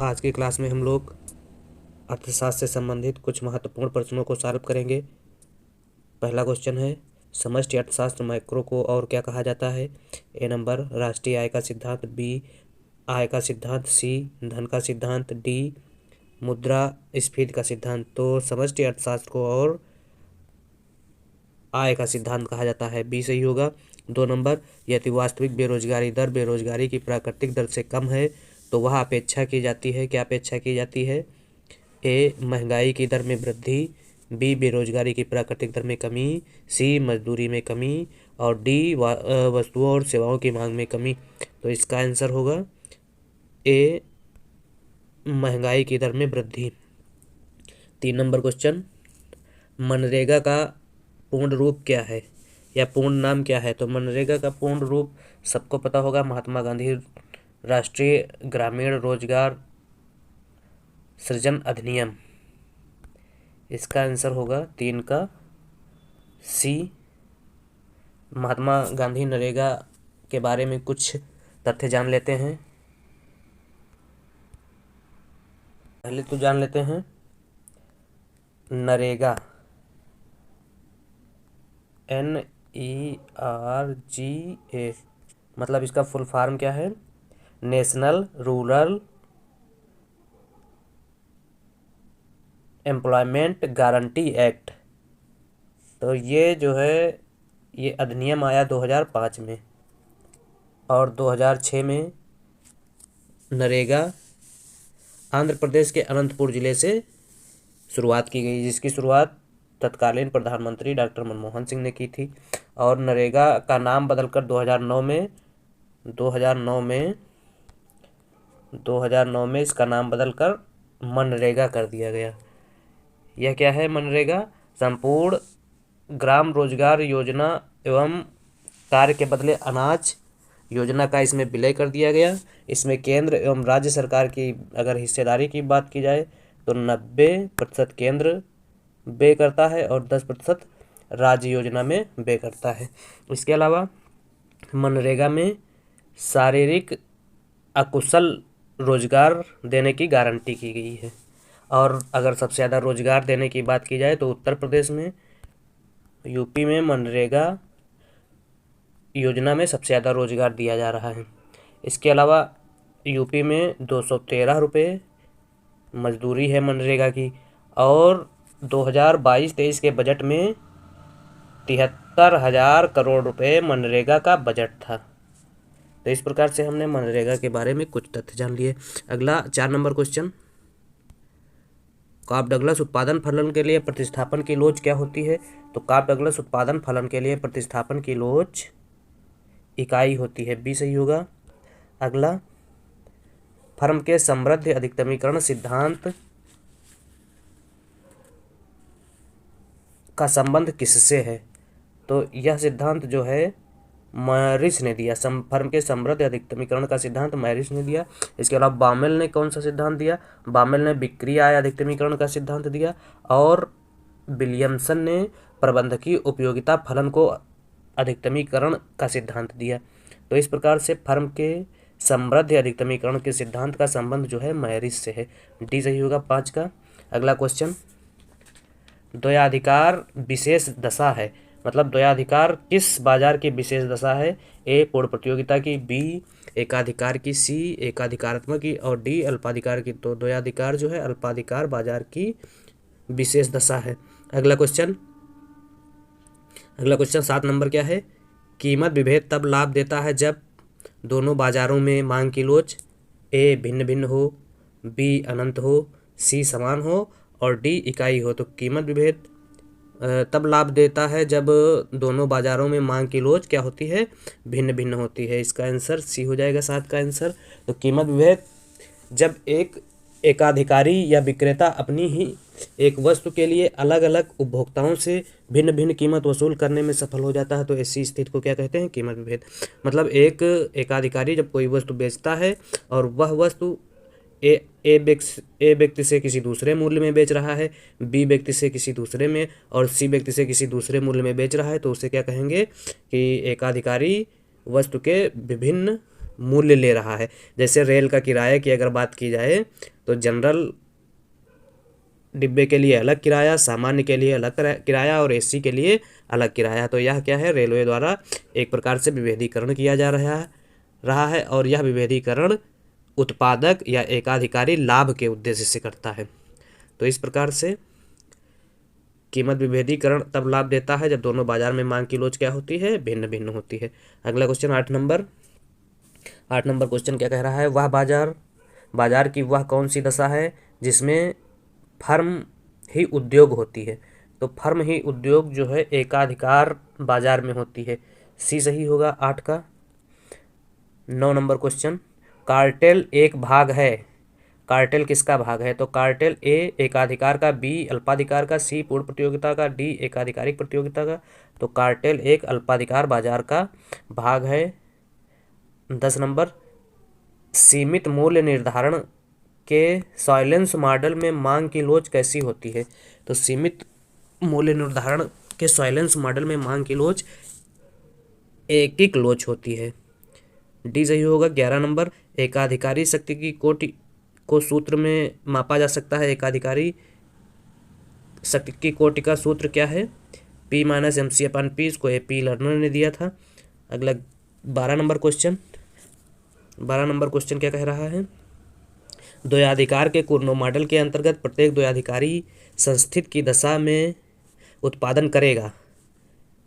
आज की क्लास में हम लोग अर्थशास्त्र से संबंधित कुछ महत्वपूर्ण प्रश्नों को सॉल्व करेंगे। पहला क्वेश्चन है, समष्टि अर्थशास्त्र मैक्रो को और क्या कहा जाता है? ए नंबर राष्ट्रीय आय का सिद्धांत, बी आय का सिद्धांत, सी धन का सिद्धांत, डी मुद्रास्फीति का सिद्धांत। तो समष्टि अर्थशास्त्र को और आय का सिद्धांत कहा जाता है, बी सही होगा। 2 नंबर, यदि वास्तविक बेरोजगारी दर बेरोजगारी की प्राकृतिक दर से कम है तो वह अपेक्षा की जाती है, क्या अपेक्षा की जाती है? ए महंगाई की दर में वृद्धि, बी बेरोजगारी की प्राकृतिक दर में कमी, सी मजदूरी में कमी और डी वस्तुओं और सेवाओं की मांग में कमी। तो इसका आंसर होगा ए महंगाई की दर में वृद्धि। 3 नंबर क्वेश्चन, मनरेगा का पूर्ण रूप क्या है या पूर्ण नाम क्या है? तो मनरेगा का पूर्ण रूप सबको पता होगा, महात्मा गांधी राष्ट्रीय ग्रामीण रोजगार सृजन अधिनियम। इसका आंसर होगा 3 का सी। महात्मा गांधी नरेगा के बारे में कुछ तथ्य जान लेते हैं। पहले तो जान लेते हैं नरेगा, NERGA, मतलब इसका फुल फॉर्म क्या है? National rural employment guarantee act. तो ये जो है ये अधिनियम आया 2005 में और 2006 में नरेगा आंध्र प्रदेश के अनंतपुर ज़िले से शुरुआत की गई, जिसकी शुरुआत तत्कालीन प्रधानमंत्री डॉक्टर मनमोहन सिंह ने की थी। और नरेगा का नाम बदलकर 2009 में इसका नाम बदलकर मनरेगा कर दिया गया। यह क्या है? मनरेगा संपूर्ण ग्राम रोजगार योजना एवं कार्य के बदले अनाज योजना का इसमें विलय कर दिया गया। इसमें केंद्र एवं राज्य सरकार की अगर हिस्सेदारी की बात की जाए तो 90% केंद्र व्यय करता है और 10% राज्य योजना में व्यय करता है। इसके अलावा मनरेगा में शारीरिक अकुशल रोजगार देने की गारंटी की गई है। और अगर सबसे ज़्यादा रोजगार देने की बात की जाए तो उत्तर प्रदेश में, यूपी में मनरेगा योजना में सबसे ज़्यादा रोजगार दिया जा रहा है। इसके अलावा यूपी में 213 रुपये मजदूरी है मनरेगा की और 2022-23 के बजट में 73,000 करोड़ रुपए मनरेगा का बजट था। तो इस प्रकार से हमने मनरेगा के बारे में कुछ तथ्य जान लिए। अगला 4 नंबर क्वेश्चन, काप डगलस उत्पादन फलन के लिए प्रतिस्थापन की लोच क्या होती है? तो काप डगलस उत्पादन फलन के लिए प्रतिस्थापन की लोच इकाई होती है, बी सही होगा। अगला, फर्म के समृद्ध अधिकतमीकरण सिद्धांत का संबंध किससे है? तो यह सिद्धांत जो है मैरिस ने दिया। फर्म के समृद्ध अधिकतमीकरण का सिद्धांत मैरिस ने दिया। इसके अलावा बामेल ने कौन सा सिद्धांत दिया? बामेल ने बिक्री आय अधिकतमीकरण का सिद्धांत दिया और विलियमसन ने प्रबंधकीय उपयोगिता फलन को अधिकतमीकरण का सिद्धांत दिया। तो इस प्रकार से फर्म के समृद्ध अधिकतमीकरण के सिद्धांत का संबंध जो है मैरिस से है, डी सही होगा 5 का। अगला क्वेश्चन, द्वयाधिकार विशेष दशा है, मतलब द्वयाधिकार किस बाजार की विशेष दशा है? ए पूर्ण प्रतियोगिता की, बी एकाधिकार की, सी एकाधिकारात्मक की और डी अल्पाधिकार की। तो द्वयाधिकार जो है अल्पाधिकार बाजार की विशेष दशा है। अगला क्वेश्चन 7 नंबर क्या है? कीमत विभेद तब लाभ देता है जब दोनों बाजारों में मांग की लोच ए भिन्न भिन्न हो, बी अनंत हो, सी समान हो और डी इकाई हो। तो कीमत विभेद तब लाभ देता है जब दोनों बाजारों में मांग की लोच क्या होती है? भिन्न भिन्न होती है। इसका आंसर सी हो जाएगा 7 का आंसर। तो कीमत विभेद जब एक एकाधिकारी या विक्रेता अपनी ही एक वस्तु के लिए अलग अलग उपभोक्ताओं से भिन्न भिन्न कीमत वसूल करने में सफल हो जाता है तो ऐसी स्थिति को क्या कहते हैं? कीमत विभेद। मतलब एक एकाधिकारी जब कोई वस्तु बेचता है और वह वस्तु ए व्यक्ति से किसी दूसरे मूल्य में बेच रहा है, बी व्यक्ति से किसी दूसरे में और सी व्यक्ति से किसी दूसरे मूल्य में बेच रहा है, तो उसे क्या कहेंगे कि एकाधिकारी वस्तु के विभिन्न मूल्य ले रहा है। जैसे रेल का किराए की अगर बात की जाए तो जनरल डिब्बे के लिए अलग किराया, सामान्य के लिए अलग किराया और एसी के लिए अलग किराया। तो यह क्या है, रेलवे द्वारा एक प्रकार से विभेदीकरण किया जा रहा है और यह विभेदीकरण उत्पादक या एकाधिकारी लाभ के उद्देश्य से करता है। तो इस प्रकार से कीमत विभेदीकरण तब लाभ देता है जब दोनों बाजार में मांग की लोच क्या होती है, भिन्न भिन्न होती है। अगला क्वेश्चन 8 नंबर क्वेश्चन क्या कह रहा है, वह बाजार की वह कौन सी दशा है जिसमें फर्म ही उद्योग होती है। तो फर्म ही उद्योग जो है एकाधिकार बाजार में होती है, सी सही होगा 8 का। 9 नंबर क्वेश्चन, कार्टेल एक भाग है, कार्टेल किसका भाग है। तो कार्टेल ए एकाधिकार का, बी अल्पाधिकार का, सी पूर्ण प्रतियोगिता का, डी एकाधिकारिक प्रतियोगिता का। तो कार्टेल एक अल्पाधिकार बाजार का भाग है। 10 नंबर, सीमित मूल्य निर्धारण के साइलेंस मॉडल में मांग की लोच कैसी होती है। तो सीमित मूल्य निर्धारण के साइलेंस मॉडल में मांग की लोच एक लोच होती है, डी सही होगा। 11 नंबर, एकाधिकारी शक्ति की कोटि को सूत्र में मापा जा सकता है। एकाधिकारी शक्ति की कोटि का सूत्र क्या है, P माइनस MC/P, इसको AP लर्नर ने दिया था। अगला 12 नंबर क्वेश्चन क्या कह रहा है, द्वयाधिकार के कुर्नो मॉडल के अंतर्गत प्रत्येक द्वयाधिकारी संस्थित की दशा में उत्पादन करेगा।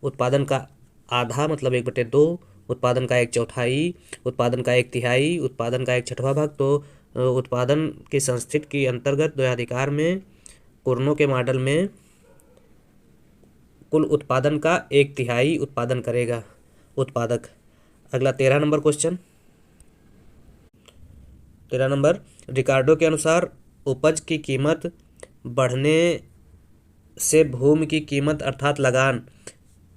उत्पादन का आधा मतलब 1/2, उत्पादन का 1/4, उत्पादन का 1/3, उत्पादन का 1/6 भाग। तो उत्पादन की संस्थित की अंतर्गत द्वयाधिकार में कुर्नो के मॉडल में कुल उत्पादन का 1/3 उत्पादन करेगा उत्पादक। अगला 13 नंबर क्वेश्चन, 13 नंबर, रिकार्डो के अनुसार उपज की कीमत बढ़ने से भूमि की कीमत अर्थात लगान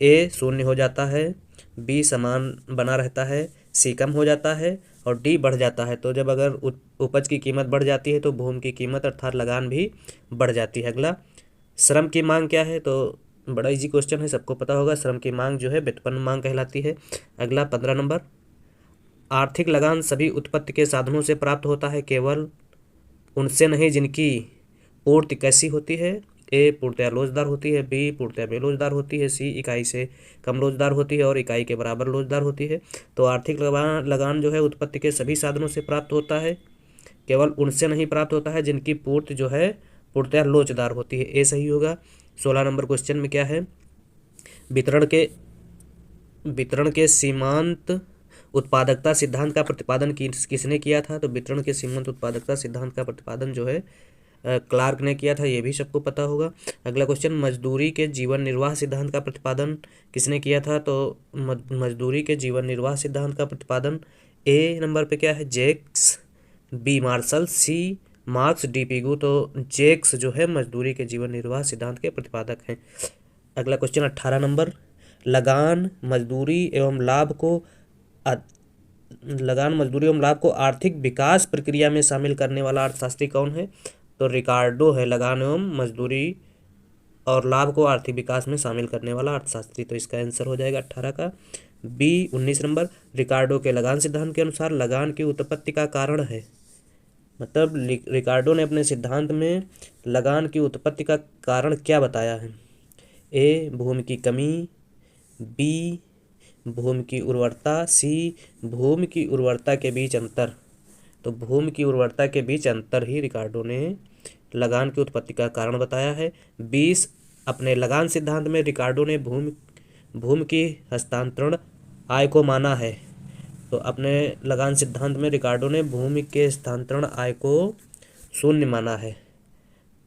ए 0 हो जाता है, बी समान बना रहता है, सी कम हो जाता है और डी बढ़ जाता है। तो जब अगर उपज की कीमत बढ़ जाती है तो भूमि की कीमत अर्थात लगान भी बढ़ जाती है। अगला, श्रम की मांग क्या है। तो बड़ा इजी क्वेश्चन है, सबको पता होगा, श्रम की मांग जो है व्युत्पन्न मांग कहलाती है। अगला 15 नंबर, आर्थिक लगान सभी उत्पत्ति के साधनों से प्राप्त होता है, केवल उनसे नहीं जिनकी पूर्ति कैसी होती है। ए पूर्णतया लोचदार होती है, बी पूर्णतया बेलोचदार होती है, सी इकाई से कम लोचदार होती है और इकाई के बराबर लोचदार होती है। तो आर्थिक लगान जो है उत्पत्ति के सभी साधनों से प्राप्त होता है, केवल उनसे नहीं प्राप्त होता है जिनकी पूर्ति जो है पूर्णतया लोचदार होती है, ए सही होगा। 16 नंबर क्वेश्चन में क्या है, वितरण के सीमांत उत्पादकता सिद्धांत का प्रतिपादन किसने किया था। तो वितरण के सीमांत उत्पादकता सिद्धांत का प्रतिपादन जो है क्लार्क ने किया था, ये भी सबको पता होगा। अगला क्वेश्चन, मजदूरी के जीवन निर्वाह सिद्धांत का प्रतिपादन किसने किया था। तो मजदूरी के जीवन निर्वाह सिद्धांत का प्रतिपादन ए नंबर पे क्या है, जेक्स, बी मार्शल, सी मार्क्स, डी पिगू। तो जेक्स जो है मजदूरी के जीवन निर्वाह सिद्धांत के प्रतिपादक हैं। अगला क्वेश्चन 18 नंबर, लगान मजदूरी एवं लाभ को आर्थिक विकास प्रक्रिया में शामिल करने वाला अर्थशास्त्री कौन है। तो रिकार्डो है लगान एवं मजदूरी और लाभ को आर्थिक विकास में शामिल करने वाला अर्थशास्त्री। तो इसका आंसर हो जाएगा 18 का बी। 19 नंबर, रिकार्डो के लगान सिद्धांत के अनुसार लगान की उत्पत्ति का कारण है, मतलब रिकार्डो ने अपने सिद्धांत में लगान की उत्पत्ति का कारण क्या बताया है। ए भूमि की कमी, बी भूमि की उर्वरता, सी भूमि की उर्वरता के बीच अंतर। तो भूमि की उर्वरता के बीच अंतर ही रिकार्डो ने लगान की उत्पत्ति का कारण बताया है। 20, अपने लगान सिद्धांत में रिकार्डो ने भूमि की हस्तांतरण आय को माना है। तो अपने लगान सिद्धांत में रिकार्डो ने भूमि के हस्तांतरण आय को 0 माना है,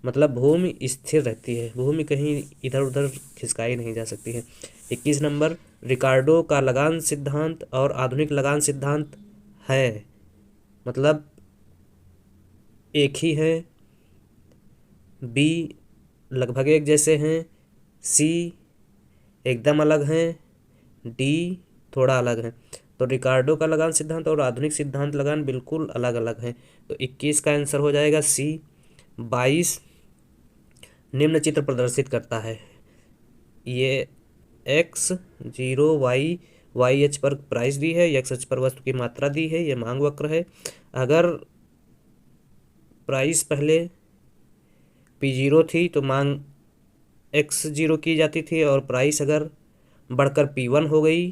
मतलब भूमि स्थिर रहती है, भूमि कहीं इधर उधर खिसकाई नहीं जा सकती है। 21 नंबर, रिकार्डो का लगान सिद्धांत और आधुनिक लगान सिद्धांत है, मतलब एक ही है, बी लगभग एक जैसे हैं, सी एकदम अलग हैं, डी थोड़ा अलग हैं। तो रिकार्डो का लगान सिद्धांत और आधुनिक सिद्धांत लगान बिल्कुल अलग अलग हैं। तो 21 का आंसर हो जाएगा सी। 22, निम्न चित्र प्रदर्शित करता है, ये x 0 y वाई अक्ष पर प्राइस दी है, एक्स अक्ष पर वस्तु की मात्रा दी है, ये मांग वक्र है। अगर प्राइस पहले P0 थी तो मांग X0 की जाती थी, और प्राइस अगर बढ़कर P1 हो गई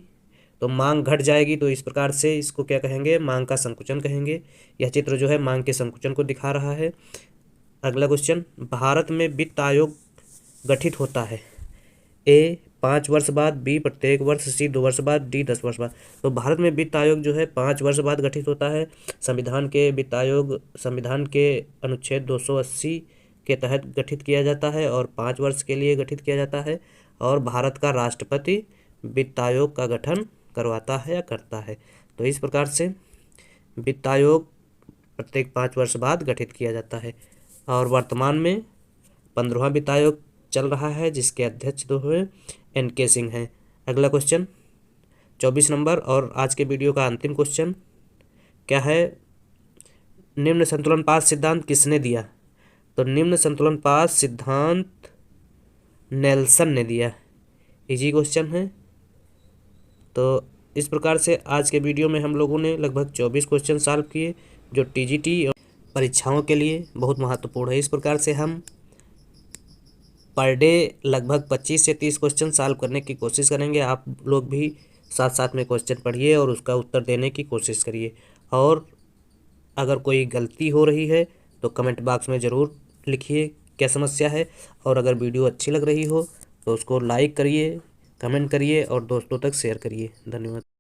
तो मांग घट जाएगी। तो इस प्रकार से इसको क्या कहेंगे, मांग का संकुचन कहेंगे। यह चित्र जो है मांग के संकुचन को दिखा रहा है। अगला क्वेश्चन, भारत में वित्त आयोग गठित होता है। ए 5 वर्ष बाद, बी प्रत्येक वर्ष, सी 2 वर्ष बाद, डी 10 वर्ष बाद। तो भारत में वित्त आयोग जो है 5 वर्ष बाद गठित होता है। संविधान के वित्त आयोग संविधान के अनुच्छेद 280 के तहत गठित किया जाता है और 5 वर्ष के लिए गठित किया जाता है। और भारत का राष्ट्रपति वित्त आयोग का गठन करवाता है या करता है। तो इस प्रकार से वित्त आयोग प्रत्येक 5 वर्ष बाद गठित किया जाता है। और वर्तमान में 15वां वित्त आयोग चल रहा है, जिसके अध्यक्ष जो है NK सिंह हैं। अगला क्वेश्चन 24 नंबर और आज के वीडियो का अंतिम क्वेश्चन क्या है, निम्न संतुलनपात सिद्धांत किसने दिया। तो निम्न संतुलनपात सिद्धांत नेल्सन ने दिया। इजी क्वेश्चन है। तो इस प्रकार से आज के वीडियो में हम लोगों ने लगभग 24 क्वेश्चन सॉल्व किए, जो TGT परीक्षाओं के लिए बहुत महत्वपूर्ण है। इस प्रकार से हम पर डे लगभग 25 से 30 क्वेश्चन सॉल्व करने की कोशिश करेंगे। आप लोग भी साथ साथ में क्वेश्चन पढ़िए और उसका उत्तर देने की कोशिश करिए। और अगर कोई गलती हो रही है तो कमेंट बॉक्स में ज़रूर लिखिए क्या समस्या है। और अगर वीडियो अच्छी लग रही हो तो उसको लाइक करिए, कमेंट करिए और दोस्तों तक शेयर करिए। धन्यवाद।